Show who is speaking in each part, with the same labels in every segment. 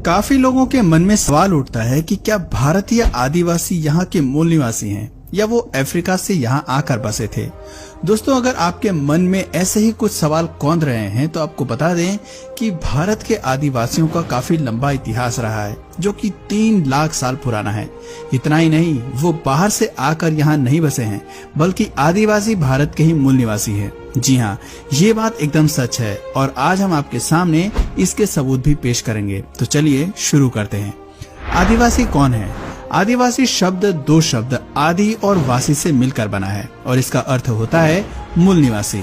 Speaker 1: काफी लोगों के मन में सवाल उठता है कि क्या भारतीय आदिवासी यहाँ के मूल निवासी हैं या वो अफ्रीका से यहाँ आकर बसे थे। दोस्तों, अगर आपके मन में ऐसे ही कुछ सवाल कौंध रहे हैं तो आपको बता दें कि भारत के आदिवासियों का काफी लंबा इतिहास रहा है जो कि 3 लाख साल पुराना है। इतना ही नहीं, वो बाहर से आकर यहाँ नहीं बसे हैं बल्कि आदिवासी भारत के ही मूल निवासी है। जी हाँ, ये बात एकदम सच है और आज हम आपके सामने इसके सबूत भी पेश करेंगे। तो चलिए शुरू करते हैं। आदिवासी कौन है? आदिवासी शब्द 2 शब्द आदि और वासी से मिलकर बना है और इसका अर्थ होता है मूल निवासी।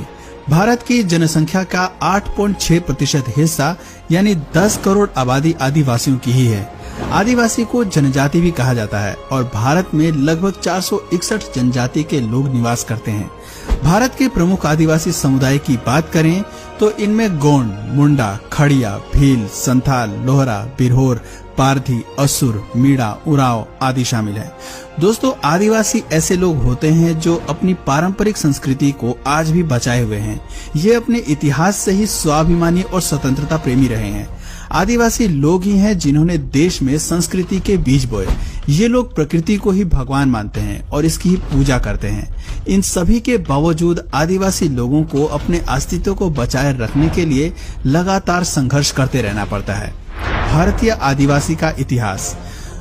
Speaker 1: भारत की जनसंख्या का 8.6% हिस्सा यानी 10 करोड़ आबादी आदिवासियों की ही है। आदिवासी को जनजाति भी कहा जाता है और भारत में लगभग 461 जनजाति के लोग निवास करते हैं। भारत के प्रमुख आदिवासी समुदाय की बात करें तो इनमें गोंड, मुंडा, खड़िया, भील, संथाल, लोहरा, बिरहोर, पारधी, असुर, मीणा, उराव आदि शामिल हैं। दोस्तों, आदिवासी ऐसे लोग होते हैं जो अपनी पारंपरिक संस्कृति को आज भी बचाए हुए हैं। ये अपने इतिहास से ही स्वाभिमानी और स्वतंत्रता प्रेमी रहे हैं। आदिवासी लोग ही हैं जिन्होंने देश में संस्कृति के बीज बोए। ये लोग प्रकृति को ही भगवान मानते हैं और इसकी ही पूजा करते हैं। इन सभी के बावजूद आदिवासी लोगों को अपने अस्तित्व को बचाए रखने के लिए लगातार संघर्ष करते रहना पड़ता है। भारतीय आदिवासी का इतिहास।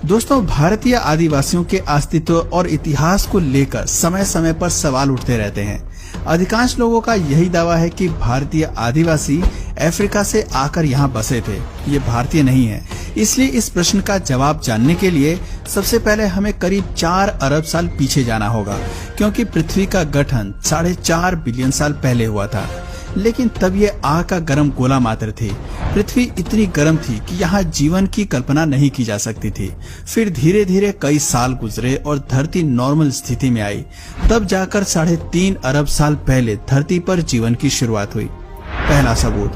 Speaker 1: दोस्तों, भारतीय आदिवासियों के अस्तित्व और इतिहास को लेकर समय समय पर सवाल उठते रहते हैं। अधिकांश लोगों का यही दावा है कि भारतीय आदिवासी अफ्रीका से आकर यहाँ बसे थे, ये भारतीय नहीं है। इसलिए इस प्रश्न का जवाब जानने के लिए सबसे पहले हमें करीब 4 अरब साल पीछे जाना होगा, क्योंकि पृथ्वी का गठन 4.5 बिलियन साल पहले हुआ था। लेकिन तब ये आग का गर्म गोला मात्र थी। पृथ्वी इतनी गर्म थी कि यहाँ जीवन की कल्पना नहीं की जा सकती थी। फिर धीरे धीरे कई साल गुजरे और धरती नॉर्मल स्थिति में आई। तब जाकर 3.5 अरब साल पहले धरती पर जीवन की शुरुआत हुई। पहला सबूत,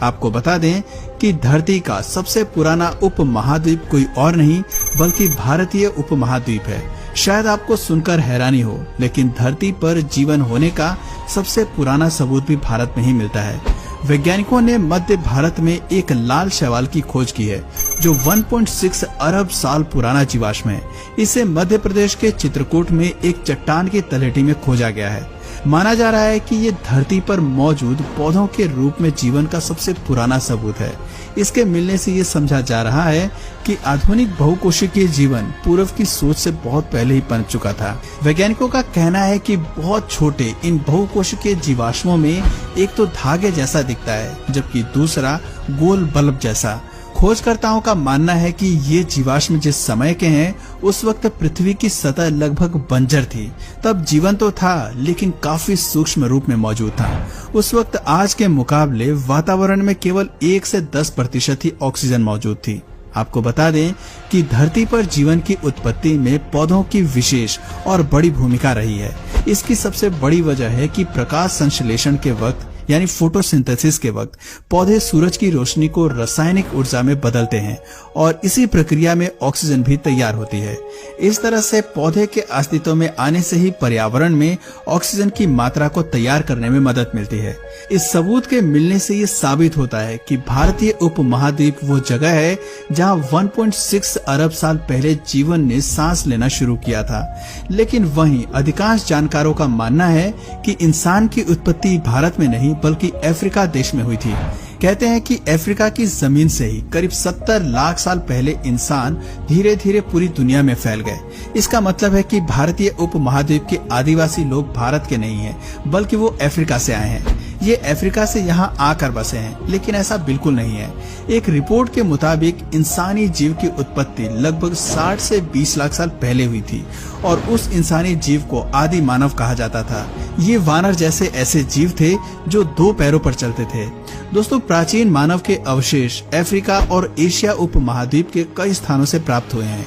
Speaker 1: आपको बता दें कि धरती का सबसे पुराना उपमहाद्वीप कोई और नहीं बल्कि भारतीय उपमहाद्वीप है। शायद आपको सुनकर हैरानी हो, लेकिन धरती पर जीवन होने का सबसे पुराना सबूत भी भारत में ही मिलता है। वैज्ञानिकों ने मध्य भारत में एक लाल शैवाल की खोज की है जो 1.6 अरब साल पुराना जीवाश्म है। इसे मध्य प्रदेश के चित्रकूट में एक चट्टान की तलहटी में खोजा गया है। माना जा रहा है कि ये धरती पर मौजूद पौधों के रूप में जीवन का सबसे पुराना सबूत है। इसके मिलने से ये समझा जा रहा है कि आधुनिक बहुकोशिकीय जीवन पूर्व की सोच से बहुत पहले ही पनप चुका था। वैज्ञानिकों का कहना है कि बहुत छोटे इन बहुकोशिकीय जीवाश्मों में एक तो धागे जैसा दिखता है जबकि दूसरा गोल बल्ब जैसा। खोजकर्ताओं का मानना है कि ये जीवाश्म जिस समय के हैं उस वक्त पृथ्वी की सतह लगभग बंजर थी। तब जीवन तो था लेकिन काफी सूक्ष्म रूप में मौजूद था। उस वक्त आज के मुकाबले वातावरण में केवल 1 से 10% ही ऑक्सीजन मौजूद थी। आपको बता दें कि धरती पर जीवन की उत्पत्ति में पौधों की विशेष और बड़ी भूमिका रही है। इसकी सबसे बड़ी वजह है कि प्रकाश संश्लेषण के वक्त यानी फोटोसिंथेसिस के वक्त पौधे सूरज की रोशनी को रासायनिक ऊर्जा में बदलते हैं और इसी प्रक्रिया में ऑक्सीजन भी तैयार होती है। इस तरह से पौधे के अस्तित्व में आने से ही पर्यावरण में ऑक्सीजन की मात्रा को तैयार करने में मदद मिलती है। इस सबूत के मिलने से ये साबित होता है कि भारतीय उपमहाद्वीप वो जगह है जहां 1.6 अरब साल पहले जीवन ने सांस लेना शुरू किया था। लेकिन वहीं अधिकांश जानकारों का मानना है कि इंसान की उत्पत्ति भारत में नहीं बल्कि अफ्रीका देश में हुई थी। कहते हैं कि अफ्रीका की जमीन से ही करीब 70 लाख साल पहले इंसान धीरे धीरे पूरी दुनिया में फैल गए। इसका मतलब है कि भारतीय उपमहाद्वीप के आदिवासी लोग भारत के नहीं हैं बल्कि वो अफ्रीका से आए हैं। ये अफ्रीका से यहाँ आकर बसे हैं, लेकिन ऐसा बिल्कुल नहीं है। एक रिपोर्ट के मुताबिक इंसानी जीव की उत्पत्ति लगभग 60 से 20 लाख साल पहले हुई थी और उस इंसानी जीव को आदि मानव कहा जाता था। ये वानर जैसे ऐसे जीव थे जो 2 पैरों पर चलते थे। दोस्तों, प्राचीन मानव के अवशेष अफ्रीका और एशिया उपमहाद्वीप के कई स्थानों से प्राप्त हुए हैं।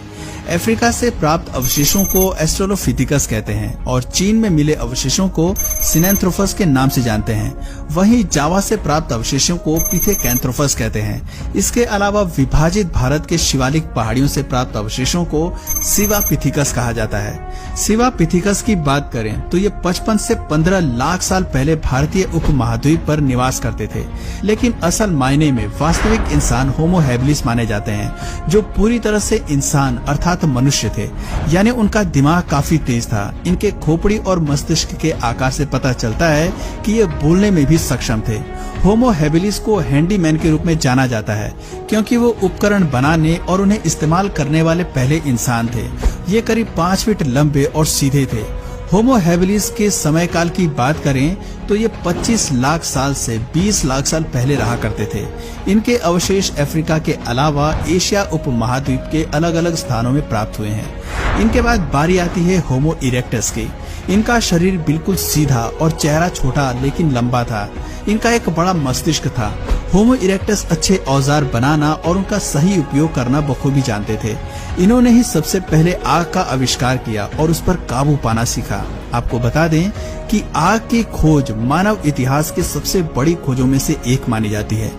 Speaker 1: अफ्रीका से प्राप्त अवशेषों को एस्ट्रोलोपिथेकस कहते हैं और चीन में मिले अवशेषों को सिनेंथ्रोपस के नाम से जानते हैं। वहीं जावा से प्राप्त अवशेषों को पिथेकैंथ्रोपस कहते हैं। इसके अलावा विभाजित भारत के शिवालिक पहाड़ियों से प्राप्त अवशेषों को शिवापिथिकस कहा जाता है। शिवापिथिकस की बात करें तो ये 55 से 15 लाख साल पहले भारतीय उपमहाद्वीप पर निवास करते थे, लेकिन असल मायने में वास्तविक इंसान होमो हैबिलिस माने जाते हैं, जो पूरी तरह से इंसान अर्थात मनुष्य थे। यानी उनका दिमाग काफी तेज था। इनके खोपड़ी और मस्तिष्क के आकार से पता चलता है कि ये बोलने में भी सक्षम थे। होमो हैबिलिस को हैंडीमैन के रूप में जाना जाता है, क्योंकि वो उपकरण बनाने और उन्हें इस्तेमाल करने वाले पहले इंसान थे। ये करीब 5 फीट लंबे और सीधे थे। होमो हैबिलिस के समय काल की बात करें तो ये 25 लाख साल से 20 लाख साल पहले रहा करते थे। इनके अवशेष अफ्रीका के अलावा एशिया उपमहाद्वीप के अलग अलग स्थानों में प्राप्त हुए हैं। इनके बाद बारी आती है होमो इरेक्टस की। इनका शरीर बिल्कुल सीधा और चेहरा छोटा लेकिन लंबा था। इनका एक बड़ा मस्तिष्क था। होमो इरेक्टस अच्छे औजार बनाना और उनका सही उपयोग करना बखूबी जानते थे। इन्होंने ही सबसे पहले आग का आविष्कार किया और उस पर काबू पाना सीखा। आपको बता दें कि आग की खोज मानव इतिहास की सबसे बड़ी खोजों में से एक मानी जाती है।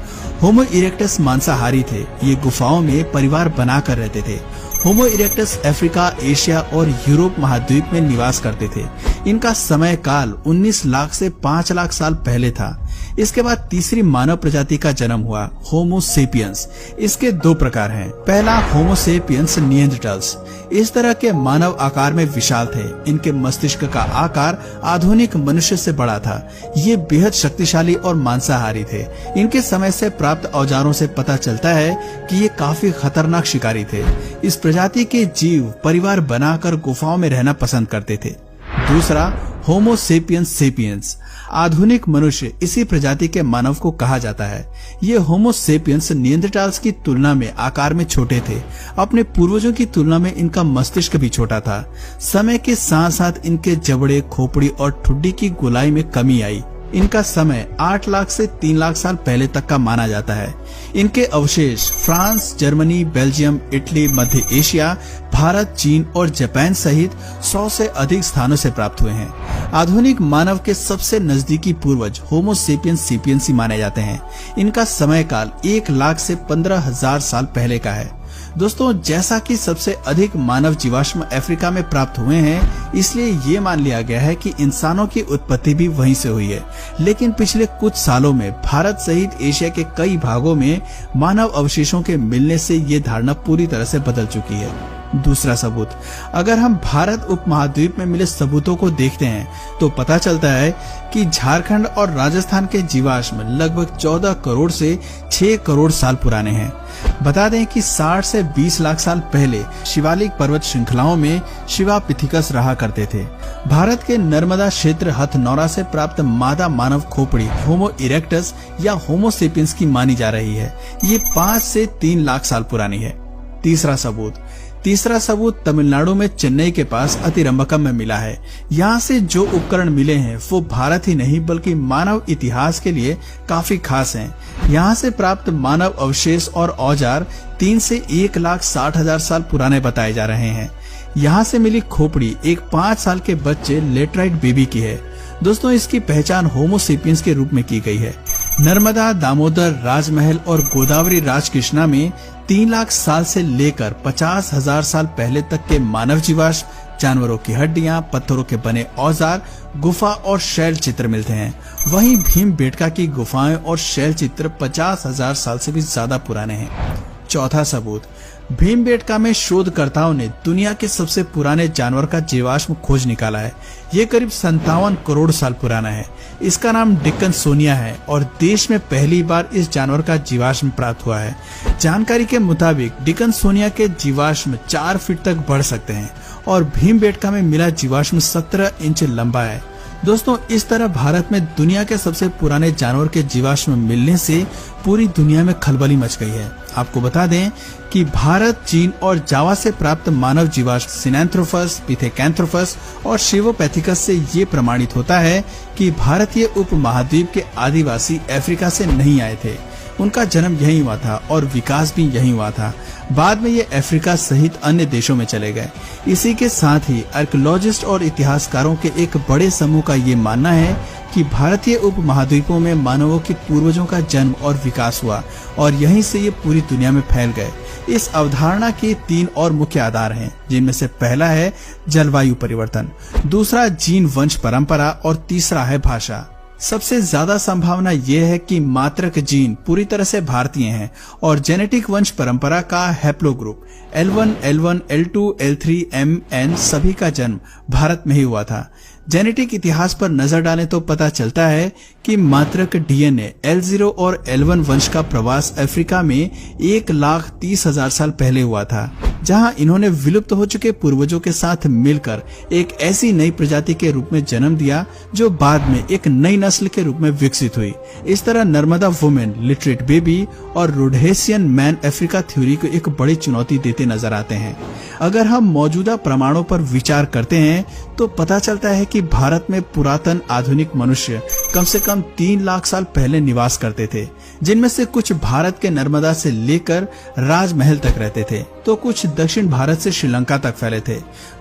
Speaker 1: होमो इरेक्टस मांसाहारी थे। ये गुफाओं में परिवार बनाकर रहते थे। होमो इरेक्टस अफ्रीका, एशिया और यूरोप महाद्वीप में निवास करते थे। इनका समय काल 19 लाख से 5 लाख साल पहले था। इसके बाद तीसरी मानव प्रजाति का जन्म हुआ, होमो सेपियंस। इसके 2 प्रकार हैं। पहला होमो सेपियंस निएंडरथाल्स। इस तरह के मानव आकार में विशाल थे। इनके मस्तिष्क का आकार आधुनिक मनुष्य से बड़ा था। ये बेहद शक्तिशाली और मांसाहारी थे। इनके समय से प्राप्त औजारों से पता चलता है कि ये काफी खतरनाक शिकारी थे। इस प्रजाति के जीव परिवार बनाकर गुफाओं में रहना पसंद करते थे। दूसरा होमो सेपियंस सेपियंस। आधुनिक मनुष्य इसी प्रजाति के मानव को कहा जाता है। ये होमो सेपियंस निएंडरथाल्स की तुलना में आकार में छोटे थे। अपने पूर्वजों की तुलना में इनका मस्तिष्क भी छोटा था। समय के साथ साथ इनके जबड़े, खोपड़ी और ठुड्डी की गोलाई में कमी आई। इनका समय 8 लाख से 3 लाख साल पहले तक का माना जाता है। इनके अवशेष फ्रांस, जर्मनी, बेल्जियम, इटली, मध्य एशिया, भारत, चीन और जापान सहित 100 से अधिक स्थानों से प्राप्त हुए हैं। आधुनिक मानव के सबसे नजदीकी पूर्वज होमो सेपियंस सेपियंस माने जाते हैं। इनका समय काल 1 लाख से 15,000 साल पहले का है। दोस्तों, जैसा कि सबसे अधिक मानव जीवाश्म अफ्रीका में प्राप्त हुए हैं, इसलिए ये मान लिया गया है कि इंसानों की उत्पत्ति भी वहीं से हुई है। लेकिन पिछले कुछ सालों में भारत सहित एशिया के कई भागों में मानव अवशेषों के मिलने से ये धारणा पूरी तरह से बदल चुकी है। दूसरा सबूत, अगर हम भारत उपमहाद्वीप में मिले सबूतों को देखते हैं तो पता चलता है कि झारखंड और राजस्थान के जीवाश्म लगभग 14 करोड़ से 6 करोड़ साल पुराने हैं। बता दें कि 60 से 20 लाख साल पहले शिवालिक पर्वत श्रृंखलाओं में शिवापिथिकस रहा करते थे। भारत के नर्मदा क्षेत्र हथनौरा से प्राप्त मादा मानव खोपड़ी होमो इरेक्टस या होमो सेपियंस की मानी जा रही है। ये 5 से 3 लाख साल पुरानी है। तीसरा सबूत तमिलनाडु में चेन्नई के पास अतिरंबकम में मिला है। यहाँ से जो उपकरण मिले हैं वो भारत ही नहीं बल्कि मानव इतिहास के लिए काफी खास हैं। यहाँ से प्राप्त मानव अवशेष और औजार 3 से 1,60,000 साल पुराने बताए जा रहे हैं। यहाँ से मिली खोपड़ी एक 5 साल के बच्चे लेटराइट बेबी की है। दोस्तों, इसकी पहचान होमो सेपियंस के रूप में की गई है। नर्मदा, दामोदर, राजमहल और गोदावरी राजकृष्णा में 3 लाख साल से लेकर 50,000 साल पहले तक के मानव जीवाश्म, जानवरों की हड्डियां, पत्थरों के बने औजार, गुफा और शैल चित्र मिलते हैं। वहीं भीमबेटका की गुफाएं और शैल चित्र 50,000 साल से भी ज्यादा पुराने हैं। चौथा सबूत, भीमबेटका में शोधकर्ताओं ने दुनिया के सबसे पुराने जानवर का जीवाश्म खोज निकाला है। ये करीब 57 करोड़ साल पुराना है। इसका नाम डिकन्सोनिया है और देश में पहली बार इस जानवर का जीवाश्म प्राप्त हुआ है। जानकारी के मुताबिक डिकन्सोनिया के जीवाश्म 4 फीट तक बढ़ सकते हैं और भीमबेटका में मिला जीवाश्म 17 इंच लंबा है। दोस्तों, इस तरह भारत में दुनिया के सबसे पुराने जानवर के जीवाश्म मिलने से पूरी दुनिया में खलबली मच गई है। आपको बता दें कि भारत, चीन और जावा से प्राप्त मानव जीवाश्म सिनेंथ्रोपस, पिथेकैंथ्रोपस और शिवोपैथिकस से ये प्रमाणित होता है कि भारतीय उपमहाद्वीप के आदिवासी अफ्रीका से नहीं आए थे। उनका जन्म यहीं हुआ था और विकास भी यहीं हुआ था। बाद में ये अफ्रीका सहित अन्य देशों में चले गए। इसी के साथ ही आर्कियोलॉजिस्ट और इतिहासकारों के एक बड़े समूह का ये मानना है कि भारतीय उपमहाद्वीपों में मानवों के पूर्वजों का जन्म और विकास हुआ और यहीं से ये पूरी दुनिया में फैल गए। इस अवधारणा के 3 और मुख्य आधार हैं, जिनमें से पहला है जलवायु परिवर्तन, दूसरा जीन वंश परंपरा और तीसरा है भाषा। सबसे ज्यादा संभावना यह है कि मात्रक जीन पूरी तरह से भारतीय हैं और जेनेटिक वंश परंपरा का haplogroup L1, L1, L2, L3, MN सभी का जन्म भारत में ही हुआ था। जेनेटिक इतिहास पर नजर डालें तो पता चलता है कि मात्रक डीएनए L0 और L1 वंश का प्रवास अफ्रीका में 1,30,000 साल पहले हुआ था, जहां इन्होंने विलुप्त हो चुके पूर्वजों के साथ मिलकर एक ऐसी नई प्रजाति के रूप में जन्म दिया जो बाद में एक नई नस्ल के रूप में विकसित हुई। इस तरह नर्मदा वुमेन, लिटरेट बेबी और रोडेशियन मैन अफ्रीका थ्योरी को एक बड़ी चुनौती देते नजर आते हैं। अगर हम मौजूदा प्रमाणों पर विचार करते हैं तो पता चलता है कि भारत में पुरातन आधुनिक मनुष्य कम से कम 3 लाख साल पहले निवास करते थे, जिनमें से कुछ भारत के नर्मदा से लेकर राजमहल तक रहते थे तो कुछ दक्षिण भारत से श्रीलंका तक फैले थे।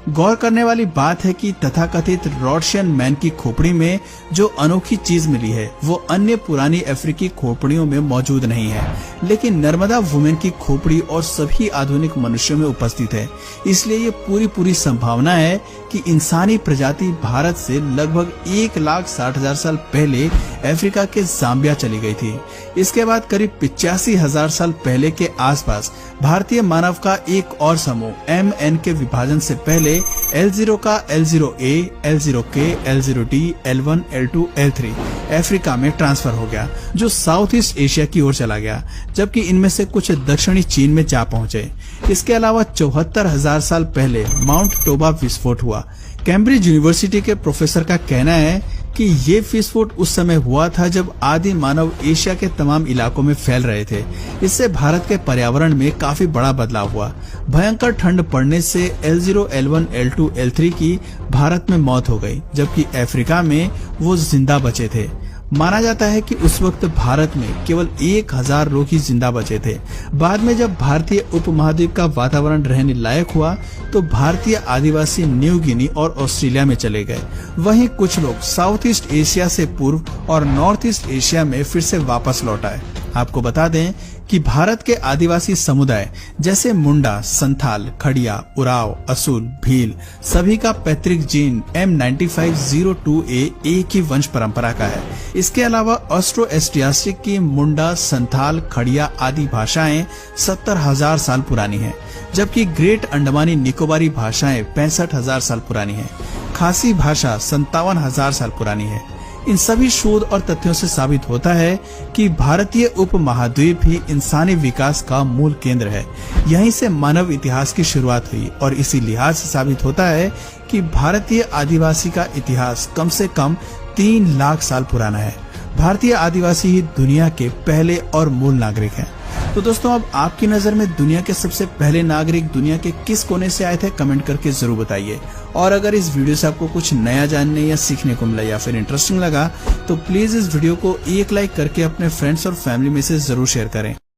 Speaker 1: गौर करने वाली बात है कि तथाकथित रोडेशियन मैन की खोपड़ी में जो अनोखी चीज मिली है वो अन्य पुरानी अफ्रीकी खोपड़ियों में मौजूद नहीं है, लेकिन नर्मदा वुमेन की खोपड़ी और सभी आधुनिक मनुष्यों में उपस्थित है। इसलिए ये पूरी संभावना है कि इंसानी प्रजाति भारत से लगभग 1,60,000 साल पहले अफ्रीका के जाम्बिया चली गई थी। इसके बाद करीब 85,000 साल पहले के आसपास भारतीय मानव का एक और समूह MN के विभाजन से पहले L0 का L0A, L0K, L0D, L1, L2, L3 Africa में ट्रांसफर हो गया, जो साउथ ईस्ट एशिया की ओर चला गया, जबकि इनमें से कुछ दक्षिणी चीन में जा पहुंचे। इसके अलावा 74,000 साल पहले माउंट टोबा विस्फोट हुआ। कैम्ब्रिज यूनिवर्सिटी के प्रोफेसर का कहना है कि ये विस्फोट उस समय हुआ था जब आदि मानव एशिया के तमाम इलाकों में फैल रहे थे। इससे भारत के पर्यावरण में काफी बड़ा बदलाव हुआ। भयंकर ठंड पड़ने से L0, L1, L2, L3 की भारत में मौत हो गई, जबकि अफ्रीका में वो जिंदा बचे थे। माना जाता है कि उस वक्त भारत में केवल 1,000 लोग ही जिंदा बचे थे। बाद में जब भारतीय उपमहाद्वीप का वातावरण रहने लायक हुआ तो भारतीय आदिवासी न्यू गिनी और ऑस्ट्रेलिया में चले गए। वहीं कुछ लोग साउथ ईस्ट एशिया से पूर्व और नॉर्थ ईस्ट एशिया में फिर से वापस लौट आए। आपको बता दें कि भारत के आदिवासी समुदाय जैसे मुंडा, संथाल, खड़िया, उराव, असूल, भील सभी का पैतृक जीन M9502A एक ही वंश परंपरा का है। इसके अलावा ऑस्ट्रो-एस्ट्रियासिक की मुंडा, संथाल, खड़िया आदि भाषाएं 70,000 साल पुरानी हैं, जबकि ग्रेट अंडमानी निकोबारी भाषाएं 65,000 साल पुरानी हैं। खासी भाषा 57,000 साल पुरानी है। इन सभी शोध और तथ्यों से साबित होता है कि भारतीय उपमहाद्वीप ही इंसानी विकास का मूल केंद्र है। यहीं से मानव इतिहास की शुरुआत हुई और इसी लिहाज से साबित होता है कि भारतीय आदिवासी का इतिहास कम से कम 3 लाख साल पुराना है। भारतीय आदिवासी ही दुनिया के पहले और मूल नागरिक हैं। तो दोस्तों, अब आपकी नजर में दुनिया के सबसे पहले नागरिक दुनिया के किस कोने से आए थे, कमेंट करके जरूर बताइए। और अगर इस वीडियो से आपको कुछ नया जानने या सीखने को मिला या फिर इंटरेस्टिंग लगा तो प्लीज इस वीडियो को एक लाइक करके अपने फ्रेंड्स और फैमिली में से जरूर शेयर करें।